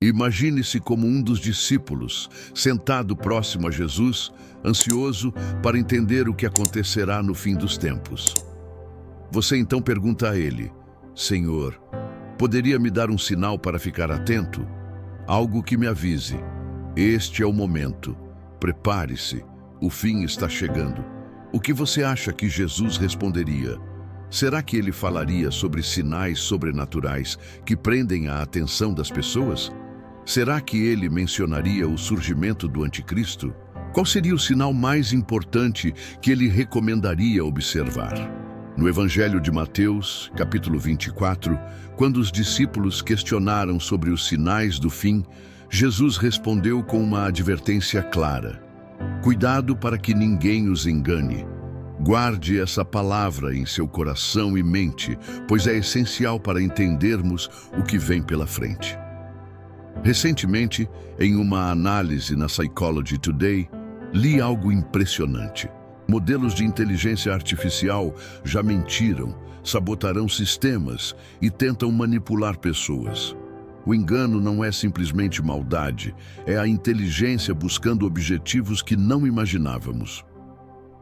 Imagine-se como um dos discípulos, sentado próximo a Jesus, ansioso para entender o que acontecerá no fim dos tempos. Você então pergunta a ele: Senhor, poderia me dar um sinal para ficar atento? Algo que me avise. Este é o momento. Prepare-se. O fim está chegando. O que você acha que Jesus responderia? Será que ele falaria sobre sinais sobrenaturais que prendem a atenção das pessoas? Será que ele mencionaria o surgimento do anticristo? Qual seria o sinal mais importante que ele recomendaria observar? No Evangelho de Mateus, capítulo 24, quando os discípulos questionaram sobre os sinais do fim, Jesus respondeu com uma advertência clara: cuidado para que ninguém os engane. Guarde essa palavra em seu coração e mente, pois é essencial para entendermos o que vem pela frente. Recentemente, em uma análise na Psychology Today, li algo impressionante. Modelos de inteligência artificial já mentiram, sabotarão sistemas e tentam manipular pessoas. O engano não é simplesmente maldade, é a inteligência buscando objetivos que não imaginávamos.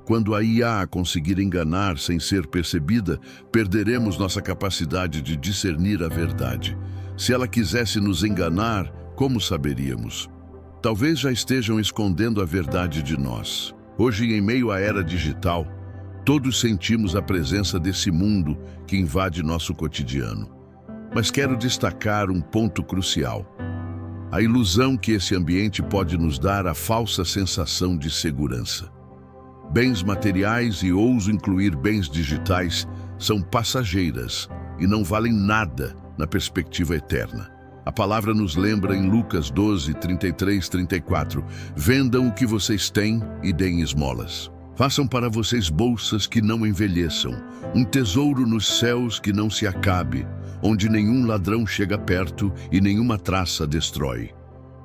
Quando a IA conseguir enganar sem ser percebida, perderemos nossa capacidade de discernir a verdade. Se ela quisesse nos enganar, como saberíamos? Talvez já estejam escondendo a verdade de nós. Hoje, em meio à era digital, todos sentimos a presença desse mundo que invade nosso cotidiano. Mas quero destacar um ponto crucial: a ilusão que esse ambiente pode nos dar a falsa sensação de segurança. Bens materiais, e ouso incluir bens digitais, são passageiras e não valem nada na perspectiva eterna. A palavra nos lembra em Lucas 12, 33, 34, vendam o que vocês têm e deem esmolas. Façam para vocês bolsas que não envelheçam, um tesouro nos céus que não se acabe, onde nenhum ladrão chega perto e nenhuma traça destrói.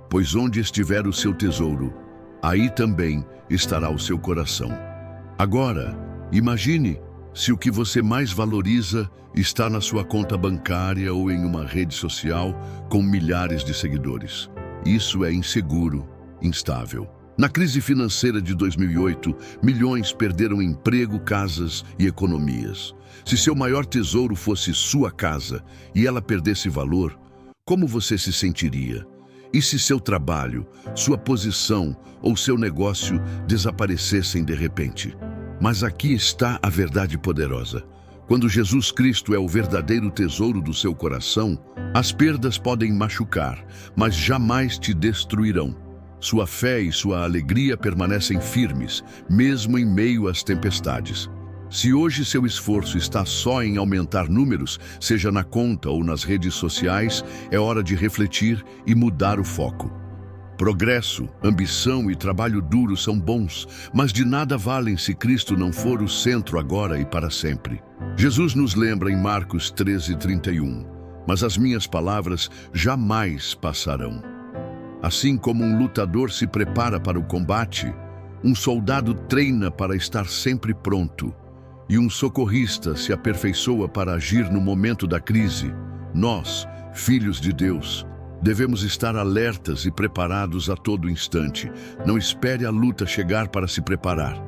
Pois onde estiver o seu tesouro, aí também estará o seu coração. Agora, imagine se o que você mais valoriza está na sua conta bancária ou em uma rede social com milhares de seguidores. Isso é inseguro, instável. Na crise financeira de 2008, milhões perderam emprego, casas e economias. Se seu maior tesouro fosse sua casa e ela perdesse valor, como você se sentiria? E se seu trabalho, sua posição ou seu negócio desaparecessem de repente? Mas aqui está a verdade poderosa. Quando Jesus Cristo é o verdadeiro tesouro do seu coração, as perdas podem machucar, mas jamais te destruirão. Sua fé e sua alegria permanecem firmes, mesmo em meio às tempestades. Se hoje seu esforço está só em aumentar números, seja na conta ou nas redes sociais, é hora de refletir e mudar o foco. Progresso, ambição e trabalho duro são bons, mas de nada valem se Cristo não for o centro agora e para sempre. Jesus nos lembra em Marcos 13:31, mas as minhas palavras jamais passarão. Assim como um lutador se prepara para o combate, um soldado treina para estar sempre pronto, e um socorrista se aperfeiçoa para agir no momento da crise, nós, filhos de Deus, devemos estar alertas e preparados a todo instante. Não espere a luta chegar para se preparar.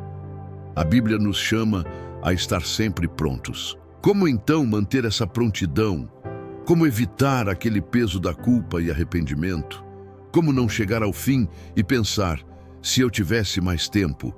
A Bíblia nos chama a estar sempre prontos. Como então manter essa prontidão? Como evitar aquele peso da culpa e arrependimento? Como não chegar ao fim e pensar, se eu tivesse mais tempo?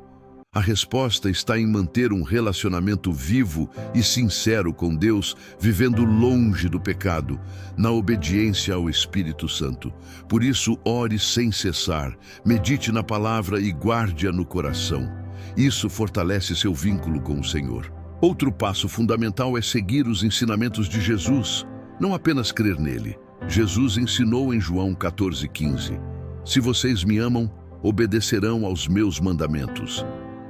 A resposta está em manter um relacionamento vivo e sincero com Deus, vivendo longe do pecado, na obediência ao Espírito Santo. Por isso, ore sem cessar, medite na palavra e guarde-a no coração. Isso fortalece seu vínculo com o Senhor. Outro passo fundamental é seguir os ensinamentos de Jesus, não apenas crer nele. Jesus ensinou em João 14:15, se vocês me amam, obedecerão aos meus mandamentos.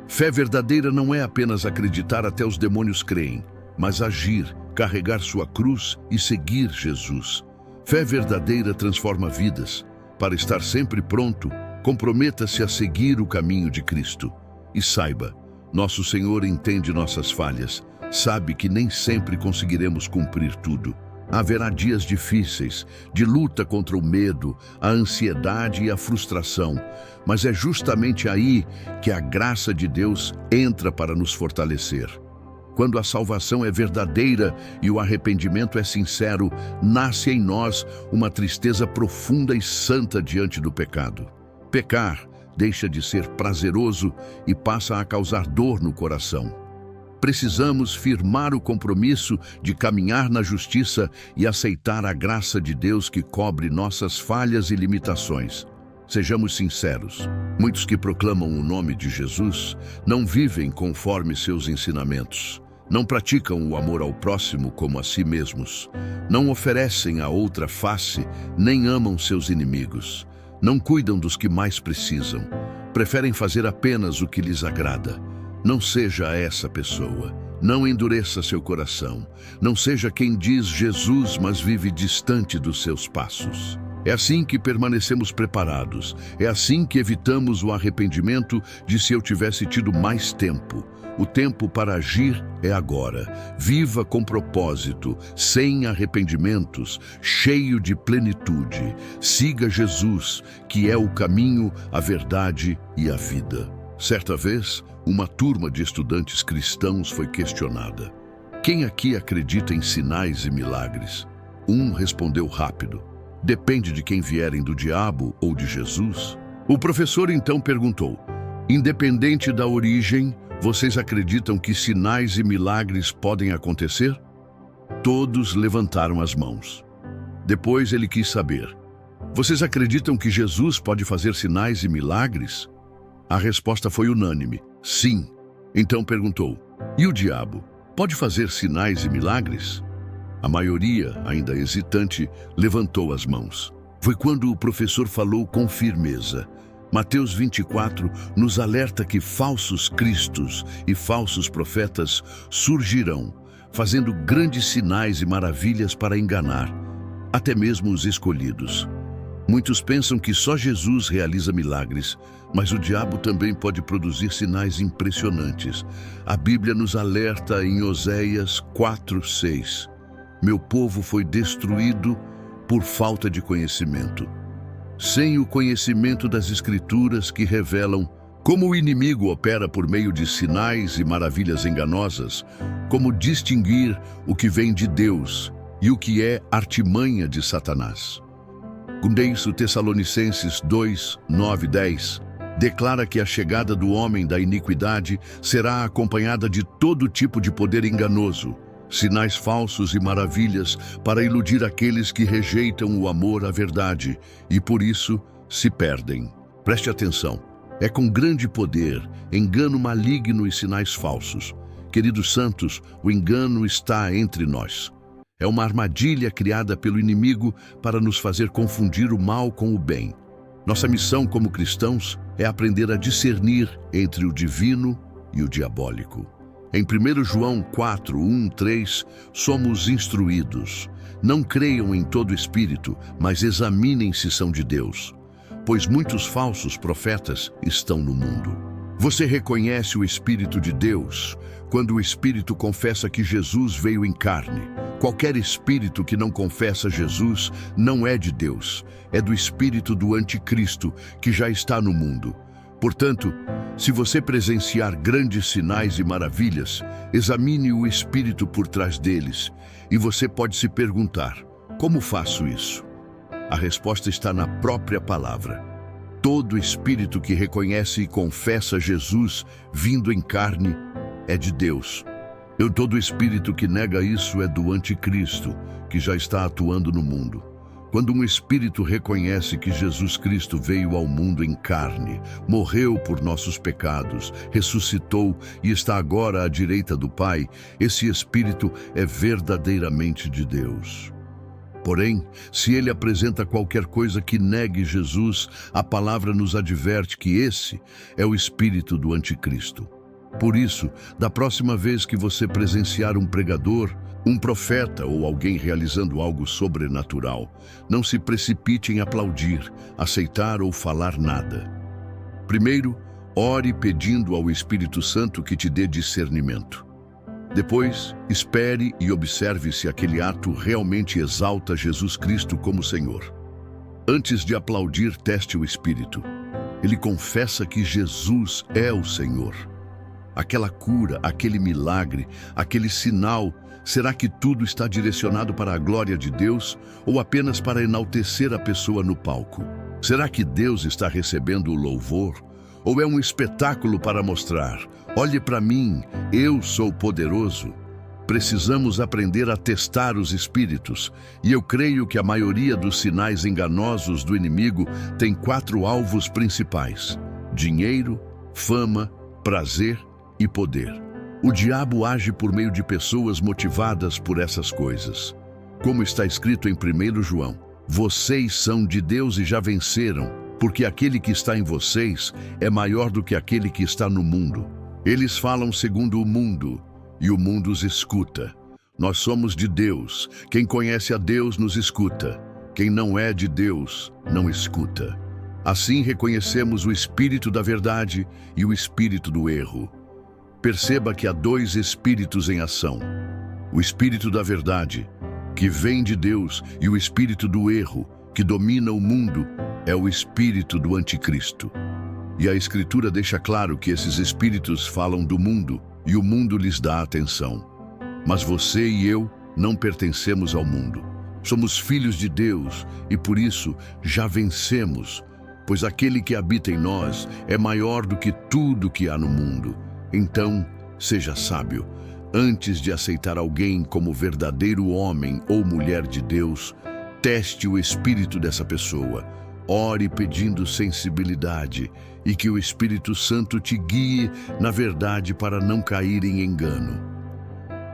Fé verdadeira não é apenas acreditar até os demônios creem, mas agir, carregar sua cruz e seguir Jesus. Fé verdadeira transforma vidas. Para estar sempre pronto, comprometa-se a seguir o caminho de Cristo. E saiba, nosso Senhor entende nossas falhas, sabe que nem sempre conseguiremos cumprir tudo. Haverá dias difíceis, de luta contra o medo, a ansiedade e a frustração, mas é justamente aí que a graça de Deus entra para nos fortalecer. Quando a salvação é verdadeira e o arrependimento é sincero, nasce em nós uma tristeza profunda e santa diante do pecado. Pecar deixa de ser prazeroso e passa a causar dor no coração. Precisamos firmar o compromisso de caminhar na justiça e aceitar a graça de Deus que cobre nossas falhas e limitações. Sejamos sinceros, muitos que proclamam o nome de Jesus não vivem conforme seus ensinamentos. Não praticam o amor ao próximo como a si mesmos. Não oferecem a outra face, nem amam seus inimigos. Não cuidam dos que mais precisam. Preferem fazer apenas o que lhes agrada. Não seja essa pessoa. Não endureça seu coração. Não seja quem diz Jesus, mas vive distante dos seus passos. É assim que permanecemos preparados. É assim que evitamos o arrependimento de se eu tivesse tido mais tempo. O tempo para agir é agora. Viva com propósito, sem arrependimentos, cheio de plenitude. Siga Jesus, que é o caminho, a verdade e a vida. Certa vez, uma turma de estudantes cristãos foi questionada. Quem aqui acredita em sinais e milagres? Um respondeu rápido. Depende de quem vierem do diabo ou de Jesus. O professor então perguntou: independente da origem, vocês acreditam que sinais e milagres podem acontecer? Todos levantaram as mãos. Depois ele quis saber: vocês acreditam que Jesus pode fazer sinais e milagres? A resposta foi unânime: sim. Então perguntou: e o diabo pode fazer sinais e milagres? A maioria, ainda hesitante, levantou as mãos. Foi quando o professor falou com firmeza. Mateus 24 nos alerta que falsos cristos e falsos profetas surgirão, fazendo grandes sinais e maravilhas para enganar, até mesmo os escolhidos. Muitos pensam que só Jesus realiza milagres, mas o diabo também pode produzir sinais impressionantes. A Bíblia nos alerta em Oséias 4:6. Meu povo foi destruído por falta de conhecimento. Sem o conhecimento das Escrituras que revelam como o inimigo opera por meio de sinais e maravilhas enganosas, como distinguir o que vem de Deus e o que é artimanha de Satanás. Com isso, Tessalonicenses 2, 9 e 10 declara que a chegada do homem da iniquidade será acompanhada de todo tipo de poder enganoso, sinais falsos e maravilhas para iludir aqueles que rejeitam o amor à verdade e, por isso, se perdem. Preste atenção. É com grande poder, engano maligno e sinais falsos. Queridos santos, o engano está entre nós. É uma armadilha criada pelo inimigo para nos fazer confundir o mal com o bem. Nossa missão como cristãos é aprender a discernir entre o divino e o diabólico. Em 1 João 4, 1, 3, somos instruídos. Não creiam em todo espírito, mas examinem se são de Deus, pois muitos falsos profetas estão no mundo. Você reconhece o Espírito de Deus quando o Espírito confessa que Jesus veio em carne. Qualquer espírito que não confessa Jesus não é de Deus, é do espírito do anticristo que já está no mundo. Portanto, se você presenciar grandes sinais e maravilhas, examine o espírito por trás deles, e você pode se perguntar: como faço isso? A resposta está na própria palavra. Todo espírito que reconhece e confessa Jesus vindo em carne é de Deus. Todo espírito que nega isso é do anticristo, que já está atuando no mundo. Quando um espírito reconhece que Jesus Cristo veio ao mundo em carne, morreu por nossos pecados, ressuscitou e está agora à direita do Pai, esse espírito é verdadeiramente de Deus. Porém, se ele apresenta qualquer coisa que negue Jesus, a palavra nos adverte que esse é o espírito do anticristo. Por isso, da próxima vez que você presenciar um pregador, um profeta ou alguém realizando algo sobrenatural, não se precipite em aplaudir, aceitar ou falar nada. Primeiro, ore pedindo ao Espírito Santo que te dê discernimento. Depois, espere e observe se aquele ato realmente exalta Jesus Cristo como Senhor. Antes de aplaudir, teste o espírito. Ele confessa que Jesus é o Senhor. Aquela cura, aquele milagre, aquele sinal, será que tudo está direcionado para a glória de Deus ou apenas para enaltecer a pessoa no palco? Será que Deus está recebendo o louvor? Ou é um espetáculo para mostrar: olhe para mim, eu sou poderoso? Precisamos aprender a testar os espíritos, e eu creio que a maioria dos sinais enganosos do inimigo tem 4 alvos principais: dinheiro, fama, prazer e poder. O diabo age por meio de pessoas motivadas por essas coisas. Como está escrito em 1 João, vocês são de Deus e já venceram, porque aquele que está em vocês é maior do que aquele que está no mundo. Eles falam segundo o mundo, e o mundo os escuta. Nós somos de Deus. Quem conhece a Deus nos escuta. Quem não é de Deus não escuta. Assim reconhecemos o espírito da verdade e o espírito do erro. Perceba que há 2 espíritos em ação: o espírito da verdade, que vem de Deus, e o espírito do erro, que domina o mundo, é o espírito do anticristo. E a Escritura deixa claro que esses espíritos falam do mundo e o mundo lhes dá atenção. Mas você e eu não pertencemos ao mundo. Somos filhos de Deus e por isso já vencemos, pois aquele que habita em nós é maior do que tudo que há no mundo. Então, seja sábio. Antes de aceitar alguém como verdadeiro homem ou mulher de Deus, teste o espírito dessa pessoa. Ore pedindo sensibilidade e que o Espírito Santo te guie na verdade para não cair em engano.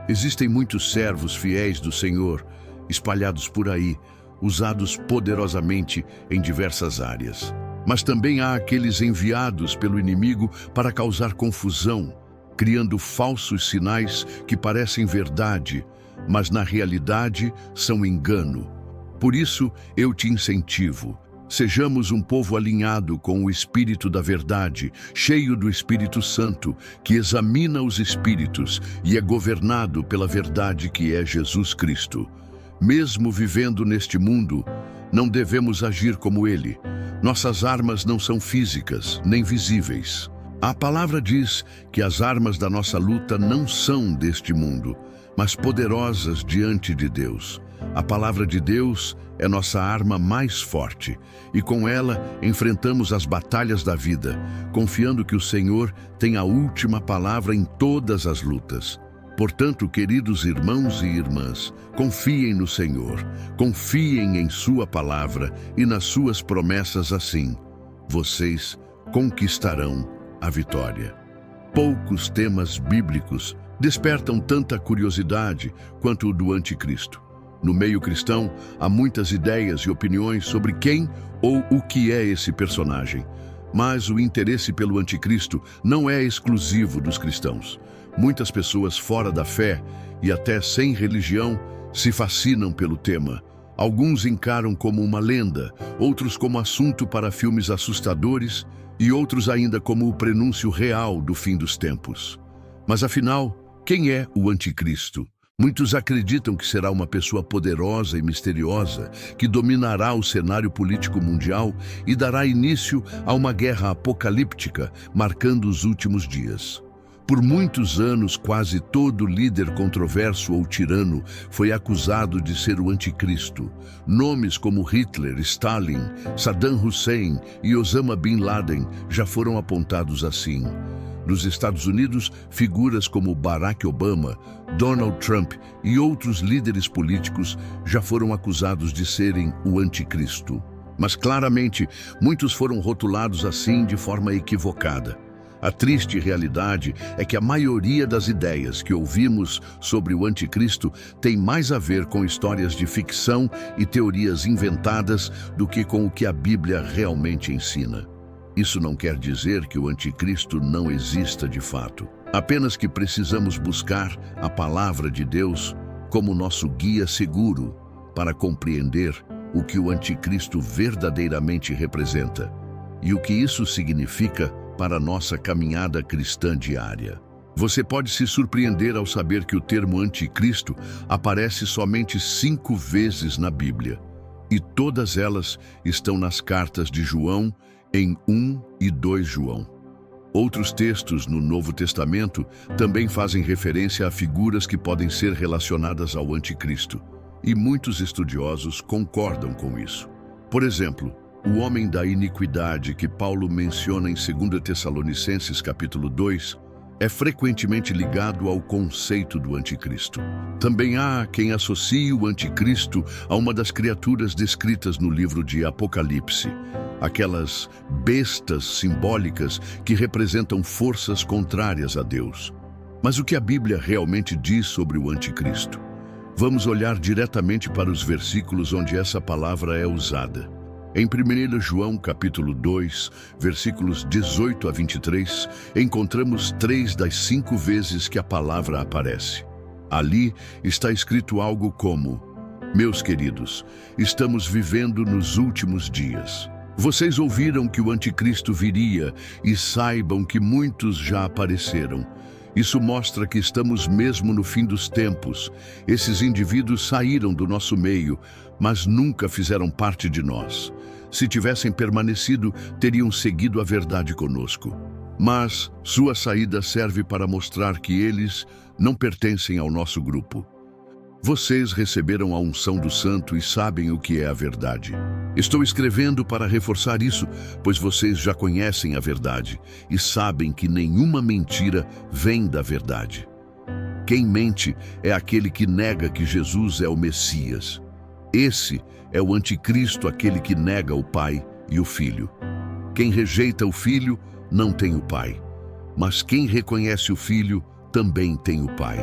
Existem muitos servos fiéis do Senhor espalhados por aí, usados poderosamente em diversas áreas. Mas também há aqueles enviados pelo inimigo para causar confusão, criando falsos sinais que parecem verdade, mas na realidade são engano. Por isso, eu te incentivo. Sejamos um povo alinhado com o Espírito da verdade, cheio do Espírito Santo, que examina os espíritos e é governado pela verdade que é Jesus Cristo. Mesmo vivendo neste mundo, não devemos agir como ele. Nossas armas não são físicas, nem visíveis. A palavra diz que as armas da nossa luta não são deste mundo, mas poderosas diante de Deus. A palavra de Deus é nossa arma mais forte, e com ela enfrentamos as batalhas da vida, confiando que o Senhor tem a última palavra em todas as lutas. Portanto, queridos irmãos e irmãs, confiem no Senhor, confiem em sua palavra e nas suas promessas, assim vocês conquistarão a vitória. Poucos temas bíblicos despertam tanta curiosidade quanto o do anticristo. No meio cristão, há muitas ideias e opiniões sobre quem ou o que é esse personagem. Mas o interesse pelo anticristo não é exclusivo dos cristãos. Muitas pessoas fora da fé e até sem religião se fascinam pelo tema. Alguns encaram como uma lenda, outros como assunto para filmes assustadores e outros ainda como o prenúncio real do fim dos tempos. Mas afinal, quem é o anticristo? Muitos acreditam que será uma pessoa poderosa e misteriosa que dominará o cenário político mundial e dará início a uma guerra apocalíptica, marcando os últimos dias. Por muitos anos, quase todo líder controverso ou tirano foi acusado de ser o anticristo. Nomes como Hitler, Stalin, Saddam Hussein e Osama Bin Laden já foram apontados assim. Nos Estados Unidos, figuras como Barack Obama, Donald Trump e outros líderes políticos já foram acusados de serem o anticristo. Mas claramente, muitos foram rotulados assim de forma equivocada. A triste realidade é que a maioria das ideias que ouvimos sobre o anticristo tem mais a ver com histórias de ficção e teorias inventadas do que com o que a Bíblia realmente ensina. Isso não quer dizer que o anticristo não exista de fato, apenas que precisamos buscar a palavra de Deus como nosso guia seguro para compreender o que o anticristo verdadeiramente representa e o que isso significa para a nossa caminhada cristã diária. Você pode se surpreender ao saber que o termo anticristo aparece somente 5 vezes na Bíblia, e todas elas estão nas cartas de João, em 1 e 2 João. Outros textos no Novo Testamento também fazem referência a figuras que podem ser relacionadas ao anticristo, e muitos estudiosos concordam com isso. Por exemplo, o homem da iniquidade que Paulo menciona em 2 Tessalonicenses capítulo 2 é frequentemente ligado ao conceito do anticristo. Também há quem associe o anticristo a uma das criaturas descritas no livro de Apocalipse, aquelas bestas simbólicas que representam forças contrárias a Deus. Mas o que a Bíblia realmente diz sobre o anticristo? Vamos olhar diretamente para os versículos onde essa palavra é usada. Em 1 João capítulo 2, versículos 18 a 23, encontramos 3 das 5 vezes que a palavra aparece. Ali está escrito algo como: meus queridos, estamos vivendo nos últimos dias. Vocês ouviram que o anticristo viria e saibam que muitos já apareceram. Isso mostra que estamos mesmo no fim dos tempos. Esses indivíduos saíram do nosso meio, mas nunca fizeram parte de nós. Se tivessem permanecido, teriam seguido a verdade conosco. Mas sua saída serve para mostrar que eles não pertencem ao nosso grupo. Vocês receberam a unção do Santo e sabem o que é a verdade. Estou escrevendo para reforçar isso, pois vocês já conhecem a verdade e sabem que nenhuma mentira vem da verdade. Quem mente é aquele que nega que Jesus é o Messias. Esse é o anticristo, aquele que nega o Pai e o Filho. Quem rejeita o Filho não tem o Pai, mas quem reconhece o Filho também tem o Pai.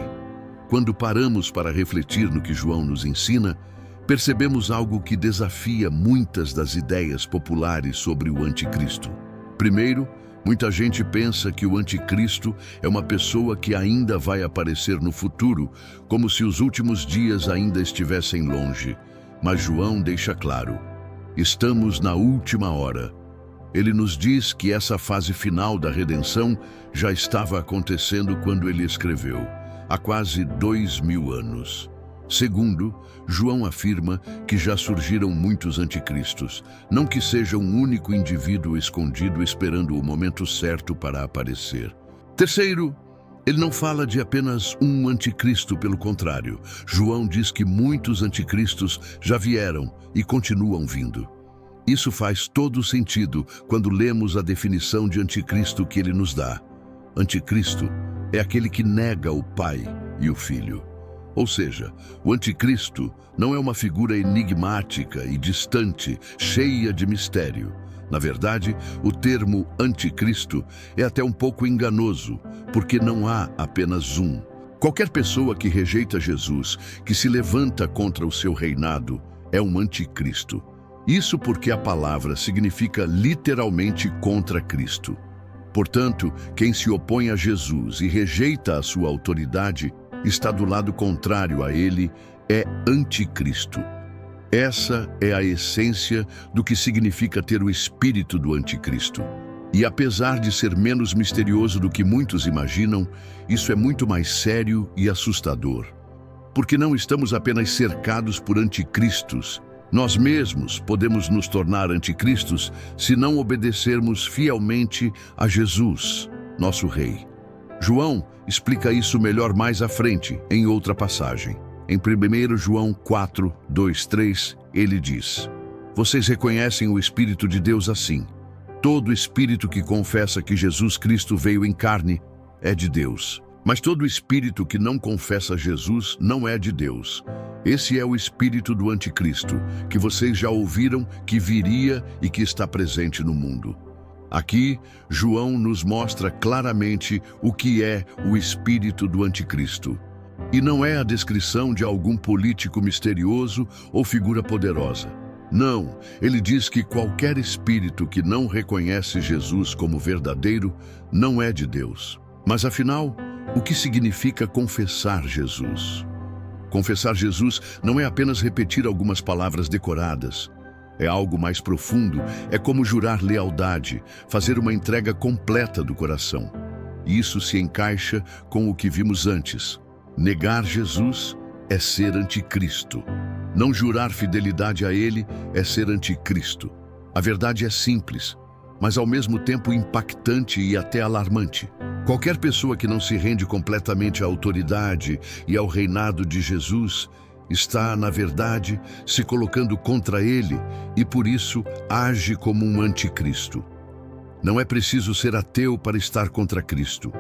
Quando paramos para refletir no que João nos ensina, percebemos algo que desafia muitas das ideias populares sobre o anticristo. Primeiro, muita gente pensa que o anticristo é uma pessoa que ainda vai aparecer no futuro, como se os últimos dias ainda estivessem longe. Mas João deixa claro: estamos na última hora. Ele nos diz que essa fase final da redenção já estava acontecendo quando ele escreveu, há quase 2000 anos. Segundo, João afirma que já surgiram muitos anticristos, não que seja um único indivíduo escondido esperando o momento certo para aparecer. Terceiro, ele não fala de apenas um anticristo, pelo contrário. João diz que muitos anticristos já vieram e continuam vindo. Isso faz todo sentido quando lemos a definição de anticristo que ele nos dá. Anticristo é aquele que nega o Pai e o Filho. Ou seja, o anticristo não é uma figura enigmática e distante, cheia de mistério. Na verdade, o termo anticristo é até um pouco enganoso, porque não há apenas um. Qualquer pessoa que rejeita Jesus, que se levanta contra o seu reinado, é um anticristo. Isso porque a palavra significa literalmente contra Cristo. Portanto, quem se opõe a Jesus e rejeita a sua autoridade está do lado contrário a ele, é anticristo. Essa é a essência do que significa ter o espírito do anticristo. E apesar de ser menos misterioso do que muitos imaginam, isso é muito mais sério e assustador. Porque não estamos apenas cercados por anticristos. Nós mesmos podemos nos tornar anticristos se não obedecermos fielmente a Jesus, nosso Rei. João explica isso melhor mais à frente, em outra passagem. Em 1 João 4, 2, 3, ele diz: vocês reconhecem o Espírito de Deus assim. Todo espírito que confessa que Jesus Cristo veio em carne é de Deus. Mas todo espírito que não confessa Jesus não é de Deus. Esse é o espírito do anticristo, que vocês já ouviram que viria e que está presente no mundo. Aqui, João nos mostra claramente o que é o espírito do anticristo. E não é a descrição de algum político misterioso ou figura poderosa. Não, ele diz que qualquer espírito que não reconhece Jesus como verdadeiro não é de Deus. Mas afinal, o que significa confessar Jesus? Confessar Jesus não é apenas repetir algumas palavras decoradas. É algo mais profundo, é como jurar lealdade, fazer uma entrega completa do coração. e isso se encaixa com o que vimos antes. Negar Jesus é ser anticristo. Não jurar fidelidade a ele é ser anticristo. A verdade é simples, mas ao mesmo tempo impactante e até alarmante. Qualquer pessoa que não se rende completamente à autoridade e ao reinado de Jesus está, na verdade, se colocando contra ele e, por isso, age como um anticristo. Não é preciso ser ateu para estar contra Cristo.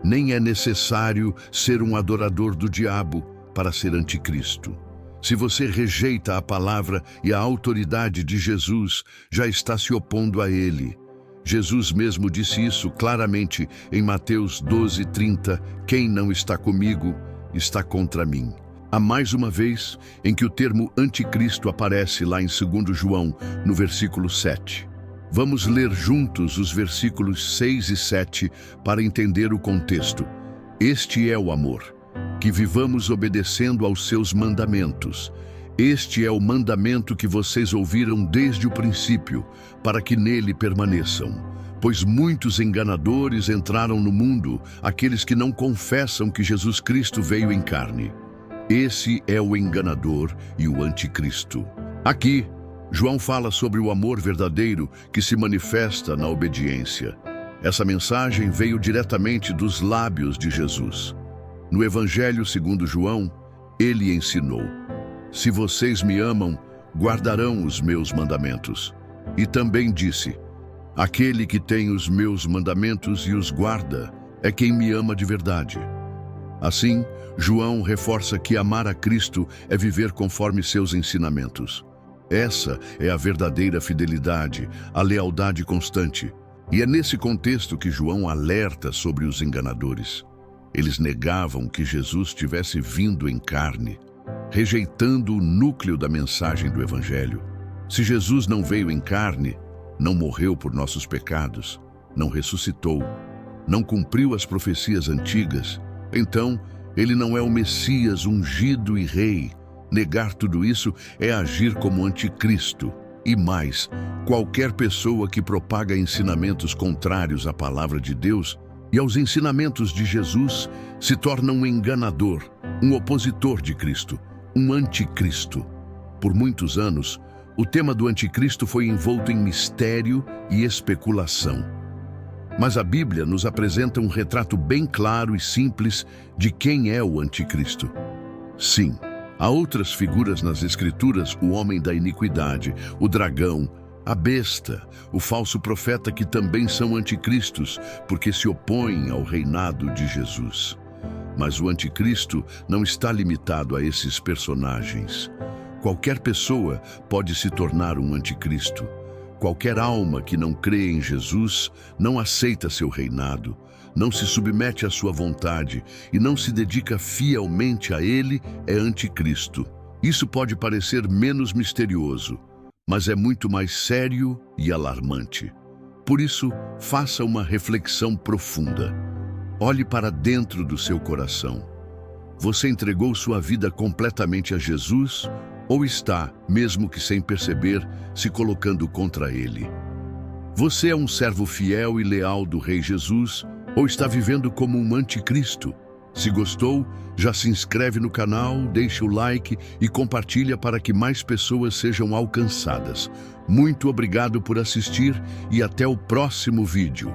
Nem é necessário ser um adorador do diabo para ser anticristo. Se você rejeita a palavra e a autoridade de Jesus, já está se opondo a ele. Jesus mesmo disse isso claramente em Mateus 12:30, quem não está comigo, está contra mim. Há mais uma vez em que o termo anticristo aparece lá em 2 João, no versículo 7. Vamos ler juntos os versículos 6 e 7 para entender o contexto. Este é o amor, que vivamos obedecendo aos seus mandamentos. Este é o mandamento que vocês ouviram desde o princípio, para que nele permaneçam. Pois muitos enganadores entraram no mundo, aqueles que não confessam que Jesus Cristo veio em carne. Esse é o enganador e o anticristo. Aqui, João fala sobre o amor verdadeiro que se manifesta na obediência. Essa mensagem veio diretamente dos lábios de Jesus. No Evangelho segundo João, ele ensinou: se vocês me amam, guardarão os meus mandamentos. E também disse: aquele que tem os meus mandamentos e os guarda é quem me ama de verdade. Assim, João reforça que amar a Cristo é viver conforme seus ensinamentos. Essa é a verdadeira fidelidade, a lealdade constante. E é nesse contexto que João alerta sobre os enganadores. Eles negavam que Jesus tivesse vindo em carne, rejeitando o núcleo da mensagem do Evangelho. Se Jesus não veio em carne, não morreu por nossos pecados, não ressuscitou, não cumpriu as profecias antigas, então ele não é o Messias ungido e rei. Negar tudo isso é agir como anticristo. E mais, qualquer pessoa que propaga ensinamentos contrários à palavra de Deus e aos ensinamentos de Jesus se torna um enganador, um opositor de Cristo, um anticristo. Por muitos anos, o tema do anticristo foi envolto em mistério e especulação. Mas a Bíblia nos apresenta um retrato bem claro e simples de quem é o anticristo. Sim, há outras figuras nas Escrituras, o homem da iniquidade, o dragão, a besta, o falso profeta, que também são anticristos, porque se opõem ao reinado de Jesus. Mas o anticristo não está limitado a esses personagens. Qualquer pessoa pode se tornar um anticristo. Qualquer alma que não crê em Jesus não aceita seu reinado, não se submete à sua vontade e não se dedica fielmente a ele é anticristo. Isso pode parecer menos misterioso, mas é muito mais sério e alarmante. Por isso, faça uma reflexão profunda. Olhe para dentro do seu coração. Você entregou sua vida completamente a Jesus ou está, mesmo que sem perceber, se colocando contra ele? Você é um servo fiel e leal do Rei Jesus ou está vivendo como um anticristo? Se gostou, já se inscreve no canal, deixa o like e compartilha para que mais pessoas sejam alcançadas. Muito obrigado por assistir e até o próximo vídeo.